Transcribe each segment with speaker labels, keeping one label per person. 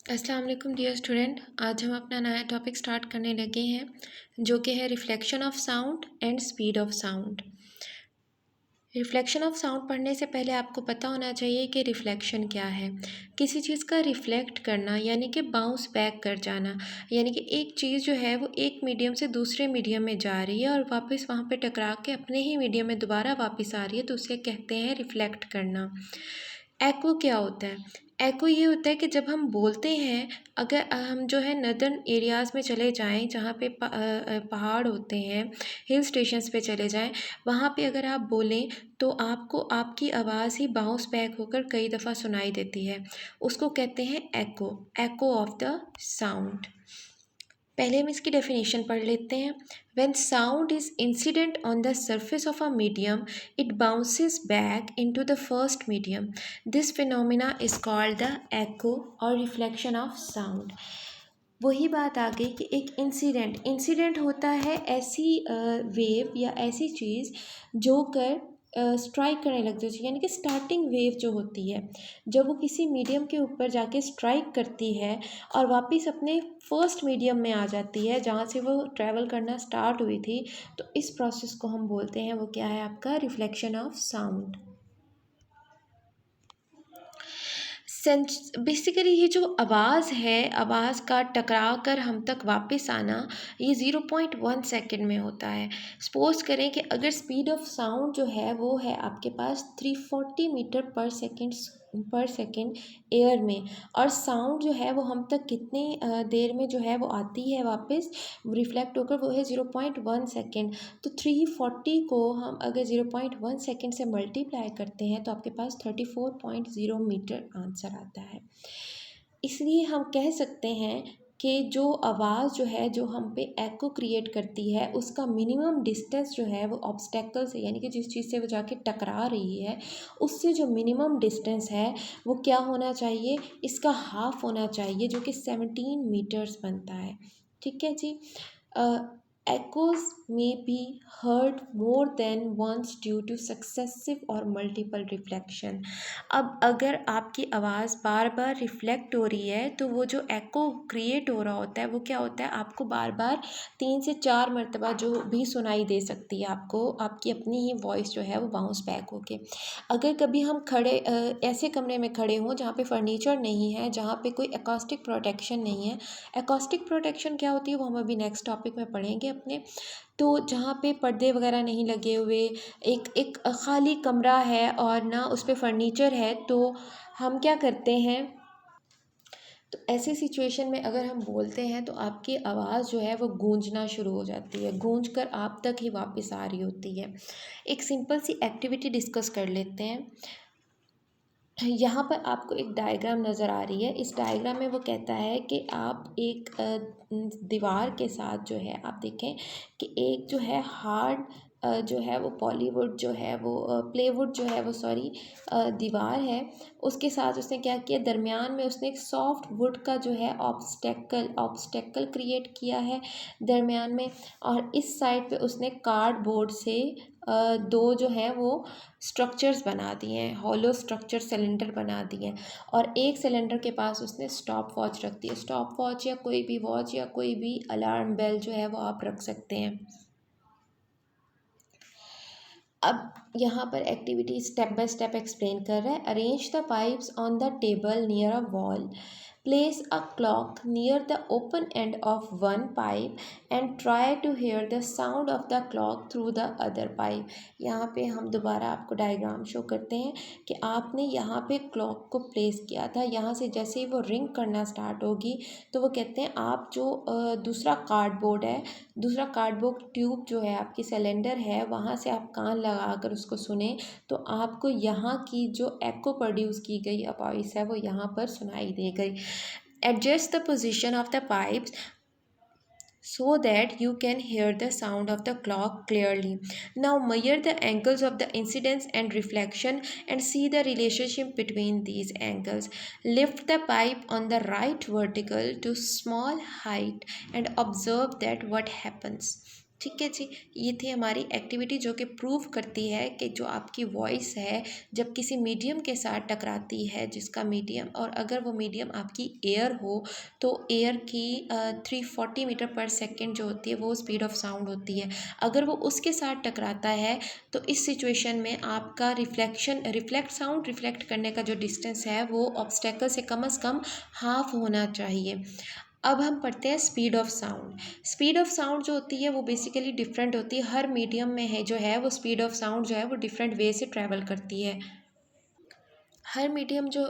Speaker 1: अस्सलाम वालेकुम dear student. आज हम अपना नया टॉपिक स्टार्ट करने लगे हैं जो कि है reflection of sound and speed of sound. Reflection of sound पढ़ने से पहले आपको पता होना चाहिए कि रिफ्लेक्शन क्या है। किसी चीज़ का रिफ्लेक्ट करना यानी कि बाउंस बैक कर जाना, यानी कि एक चीज़ जो है वो एक मीडियम से दूसरे मीडियम में जा रही है और वापस वहाँ पे टकरा के अपने ही मीडियम में दोबारा वापस आ रही है, तो उसे कहते हैं रिफ्लेक्ट करना। एको क्या होता है? एको ये होता है कि जब हम बोलते हैं, अगर हम जो है नदर्न एरियाज़ में चले जाएं जहाँ पे पहाड़ होते हैं, हिल स्टेशंस पे चले जाएं, वहाँ पे अगर आप बोलें तो आपको आपकी आवाज़ ही बाउंस बैक होकर कई दफ़ा सुनाई देती है। उसको कहते हैं एको, एको ऑफ द साउंड। पहले हम इसकी डेफिनेशन पढ़ लेते हैं। When sound is incident on the surface of a medium, it bounces back into the first medium. This phenomena is called the echo or reflection of sound. वही बात आ गई कि एक इंसिडेंट होता है ऐसी वेव या ऐसी चीज़ जो कर स्ट्राइक करने लग जाती है, यानी कि स्टार्टिंग वेव जो होती है जब वो किसी मीडियम के ऊपर जाके स्ट्राइक करती है और वापस अपने फर्स्ट मीडियम में आ जाती है जहाँ से वो ट्रैवल करना स्टार्ट हुई थी, तो इस प्रोसेस को हम बोलते हैं, वो क्या है आपका रिफ्लेक्शन ऑफ साउंड। बेसिकली ये जो आवाज़ है, आवाज़ का टकरा कर हम तक वापस आना, ये 0.1 सेकेंड में होता है। सपोज़ करें कि अगर स्पीड ऑफ साउंड जो है वो है आपके पास 340 मीटर पर सेकेंड एयर में, और साउंड जो है वो हम तक कितने देर में जो है वो आती है वापस रिफ्लेक्ट होकर, वो है 0.1 सेकेंड। तो 340 को हम अगर 0.1 सेकेंड से मल्टीप्लाई करते हैं तो आपके पास 34.0 मीटर आंसर आता है। इसलिए हम कह सकते हैं कि जो आवाज़ जो है जो हम पे एको क्रिएट करती है, उसका मिनिमम डिस्टेंस जो है वो ऑब्स्टेकल से, यानी कि जिस चीज़ से वो जाके टकरा रही है उससे जो मिनिमम डिस्टेंस है वो क्या होना चाहिए, इसका हाफ होना चाहिए, जो कि 17 मीटर्स बनता है। ठीक है जी। Echoes may be heard more than once due to successive or multiple reflection. अब अगर आपकी आवाज़ बार बार रिफ्लेक्ट हो रही है तो वो जो एको क्रिएट हो रहा होता है वो क्या होता है, आपको बार बार 3 से 4 मरतबा जो भी सुनाई दे सकती है आपको, आपकी अपनी ही वॉइस जो है वो बाउंस बैक होके। अगर कभी हम ऐसे कमरे में खड़े हों जहाँ पे फर्नीचर नहीं है, जहाँ पे कोई एकॉस्टिक प्रोटेक्शन नहीं है। एकॉस्टिक प्रोटेक्शन क्या होती है वो हम अभी नेक्स्ट टॉपिक में पढ़ेंगे अपने। तो जहाँ पे पर्दे वगैरह नहीं लगे हुए, एक एक खाली कमरा है और ना उस पे फर्नीचर है, तो हम क्या करते हैं, तो ऐसी सिचुएशन में अगर हम बोलते हैं तो आपकी आवाज़ जो है वो गूंजना शुरू हो जाती है, गूंज कर आप तक ही वापस आ रही होती है। एक सिंपल सी एक्टिविटी डिस्कस कर लेते हैं। यहाँ पर आपको एक डायग्राम नज़र आ रही है। इस डायग्राम में वो कहता है कि आप एक दीवार के साथ जो है आप देखें कि एक जो है हार्ड जो है वो पॉलीवुड जो है वो प्लेवुड जो है वो सॉरी दीवार है, उसके साथ उसने क्या किया, दरमियान में उसने एक सॉफ्ट वुड का जो है ऑब्स्टेकल क्रिएट किया है दरमियान में, और इस साइड पे उसने कार्डबोर्ड से दो जो है वो स्ट्रक्चर्स बना दिए हैं, हॉलो स्ट्रक्चर सिलेंडर बना दिए हैं, और एक सिलेंडर के पास उसने स्टॉप वॉच रख दी है। स्टॉप वॉच या कोई भी वॉच या कोई भी अलार्म बेल जो है वो आप रख सकते हैं। अब यहाँ पर activity step by step explain कर रहा है। Arrange the pipes on the table near a wall, place a clock near the open end of one pipe and try to hear the sound of the clock through the other pipe। यहाँ पे हम दोबारा आपको diagram show करते हैं कि आपने यहाँ पे क्लॉक को प्लेस किया था, यहाँ से जैसे ही वो रिंग करना स्टार्ट होगी तो वो कहते हैं आप जो दूसरा कार्डबोर्ड है, दूसरा कार्डबोर्ड ट्यूब जो है आपकी सिलेंडर है, वहाँ से आप कान लगा कर उसको सुने तो आपको यहाँ की जो एको प्रोड्यूस की गई वॉइस है वो यहाँ पर सुनाई दे गई। Adjust the position of the pipes so that you can hear the sound of the clock clearly. Now measure the angles of the incidence and reflection and see the relationship between these angles. Lift the pipe on the right vertical to small height and observe that what happens. ठीक है जी, ये थी हमारी activity जो कि prove करती है कि जो आपकी वॉइस है जब किसी मीडियम के साथ टकराती है, जिसका मीडियम, और अगर वो मीडियम आपकी एयर हो तो एयर की 340 मीटर पर सेकेंड जो होती है वो स्पीड ऑफ साउंड होती है। अगर वो उसके साथ टकराता है तो इस सिचुएशन में आपका रिफ्लेक्ट करने का जो डिस्टेंस है वो ऑब्स्टेकल से कम हाफ होना चाहिए। अब हम पढ़ते हैं speed of sound. Speed of sound जो होती है वो बेसिकली डिफरेंट होती है, हर मीडियम में है जो है वो स्पीड ऑफ साउंड जो है वो डिफरेंट वे से ट्रैवल करती है। हर मीडियम जो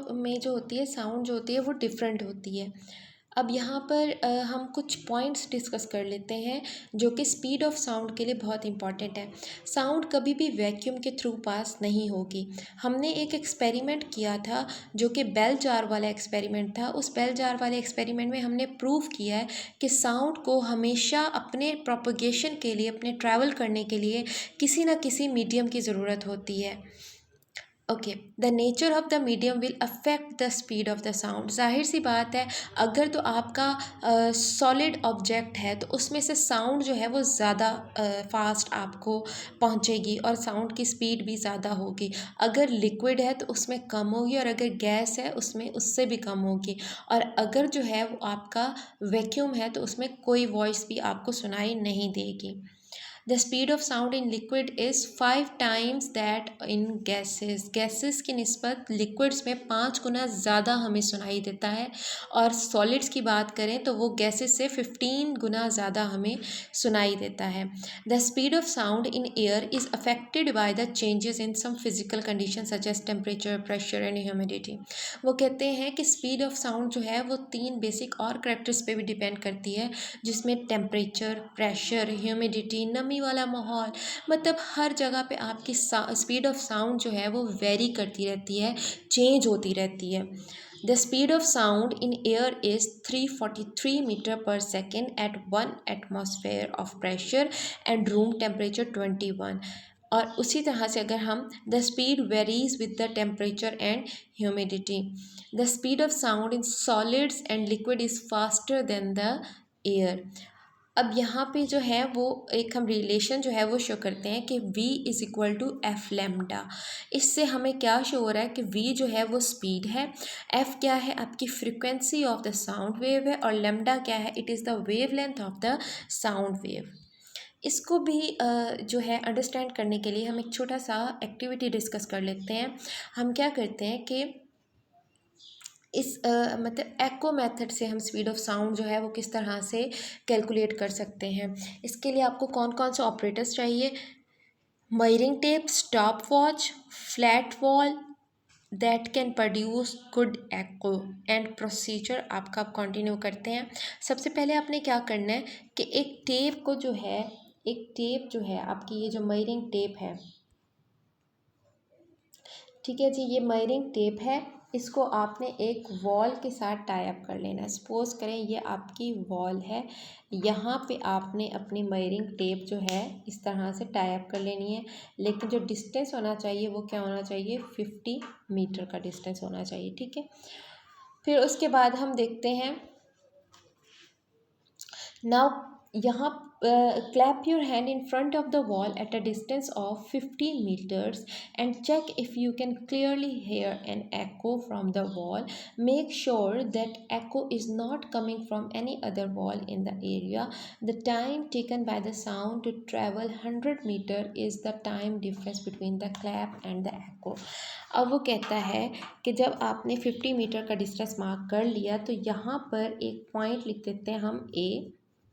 Speaker 1: होती है साउंड जो होती है वो डिफरेंट होती है। अब यहाँ पर हम कुछ पॉइंट्स डिस्कस कर लेते हैं जो कि स्पीड ऑफ साउंड के लिए बहुत इंपॉर्टेंट है। साउंड कभी भी वैक्यूम के थ्रू पास नहीं होगी। हमने एक एक्सपेरिमेंट किया था जो कि बेल जार वाला एक्सपेरिमेंट था। उस बेल जार वाले एक्सपेरिमेंट में हमने प्रूव किया है कि साउंड को हमेशा अपने प्रोपगेशन के लिए, अपने ट्रैवल करने के लिए किसी न किसी मीडियम की ज़रूरत होती है। Okay, the nature of the medium will affect the speed of the sound. जाहिर सी बात है, अगर तो आपका सॉलिड ऑब्जेक्ट है तो उसमें से साउंड जो है वो ज़्यादा फास्ट आपको पहुंचेगी और साउंड की स्पीड भी ज़्यादा होगी। अगर लिक्विड है तो उसमें कम होगी और अगर गैस है उसमें उससे भी कम होगी। और अगर जो है वो आपका वैक्यूम है तो उसमें कोई वॉइस भी आपको सुनाई नहीं देगी। The speed of sound in liquid is 5 times that in gases. Gases की निस्बत लिक्विड्स में 5 गुना ज़्यादा हमें सुनाई देता है, और सॉलिड्स की बात करें तो वो गैसेस से 15 गुना ज़्यादा हमें सुनाई देता है। The speed of sound in air is affected by the changes in some physical condition such as temperature, pressure and humidity. वो कहते हैं कि स्पीड ऑफ साउंड जो है वो 3 बेसिक और करेक्टर्स पे भी डिपेंड करती है, जिसमें टेम्परेचर, प्रेशर, ह्यूमिडिटी, नमी वाला माहौल, मतलब हर जगह पे आपकी स्पीड ऑफ साउंड जो है वो वेरी करती रहती है, चेंज होती रहती है। The speed of sound in air is 343 metre per second at 1 atmosphere of pressure and room temperature 21। और उसी तरह से अगर हम the speed varies with the temperature and humidity. The speed of sound in solids and liquid is faster than the air. अब यहाँ पे जो है वो एक हम रिलेशन जो है वो शो करते हैं कि v is equal to f lambda. इससे हमें क्या शो हो रहा है कि v जो है वो स्पीड है, f क्या है आपकी frequency of the sound wave है, और लेमडा क्या है, it is the wave length of the sound wave. इसको भी जो है अंडरस्टैंड करने के लिए हम एक छोटा सा एक्टिविटी डिस्कस कर लेते हैं। हम क्या करते हैं कि इस मतलब एको मेथड से हम स्पीड ऑफ साउंड जो है वो किस तरह से कैलकुलेट कर सकते हैं। इसके लिए आपको कौन कौन से ऑपरेटर्स चाहिए? Measuring tape, stop watch, flat wall that can produce good echo, and procedure आपका आप कंटिन्यू करते हैं। सबसे पहले आपने क्या करना है कि एक टेप को जो है, एक टेप जो है आपकी, ये जो मेजरिंग टेप है, ठीक है जी, ये मेजरिंग टेप है, इसको आपने एक वॉल के साथ टाई अप कर लेना है। सपोज करें ये आपकी वॉल है, यहाँ पे आपने अपनी मेजरिंग टेप जो है इस तरह से टाई अप कर लेनी है, लेकिन जो डिस्टेंस होना चाहिए वो क्या होना चाहिए, 50 मीटर का डिस्टेंस होना चाहिए, ठीक है। फिर उसके बाद हम देखते हैं, नाउ यहाँ clap your hand in front of the wall at a distance of 15 meters and check if you can clearly hear an echo from the wall. Make sure that echo is not coming from any other wall in the area. The time taken by the sound to travel 100 meter is the time difference between the clap and the echo. अब वो कहता है कि जब आपने 50 metre का distance mark कर लिया तो यहाँ पर एक पॉइंट लिख देते हैं हम ए,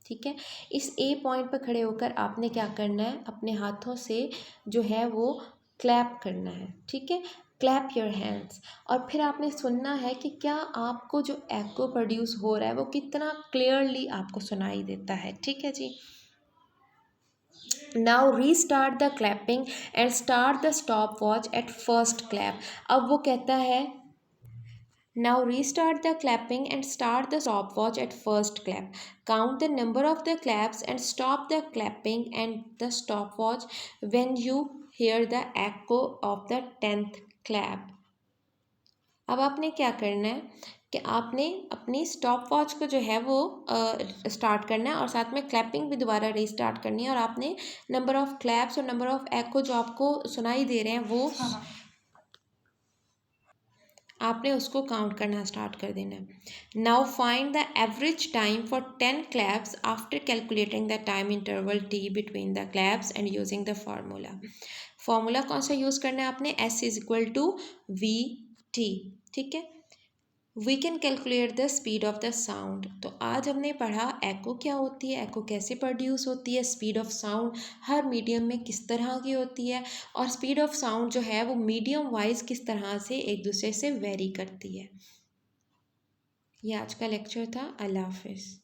Speaker 1: ठीक है। इस ए पॉइंट पर खड़े होकर आपने क्या करना है, अपने हाथों से जो है वो क्लैप करना है, ठीक है। क्लैप योर हैंड्स, और फिर आपने सुनना है कि क्या आपको जो एको प्रोड्यूस हो रहा है वो कितना क्लियरली आपको सुनाई देता है, ठीक है जी। Now restart the clapping and start the stop watch at first clap. अब वो कहता है now restart the clapping and start the stopwatch at first clap. Count the number of the claps and stop the clapping and the stopwatch when you hear the echo of the 10th clap. अब आपने क्या करना है कि आपने अपनी stop watch को जो है वो स्टार्ट करना है और साथ में क्लैपिंग भी दोबारा रीस्टार्ट करनी है, और आपने नंबर ऑफ़ क्लैप्स और नंबर ऑफ़ एको जो आपको सुनाई दे रहे हैं वो आपने उसको काउंट करना स्टार्ट कर देना है। Now find the average time for 10 claps after calculating the time interval t between the claps and using the formula. Formula कौन सा यूज़ करना है आपने? S is equal to v t. ठीक है, we can calculate the speed of the sound. तो आज हमने पढ़ा एको क्या होती है, एको कैसे प्रोड्यूस होती है, speed of sound her medium में किस तरह की होती है, और स्पीड ऑफ साउंड जो है वो मीडियम वाइज किस तरह से एक दूसरे से वेरी करती है। ये आज का लेक्चर था। अल्लाह हाफिज़।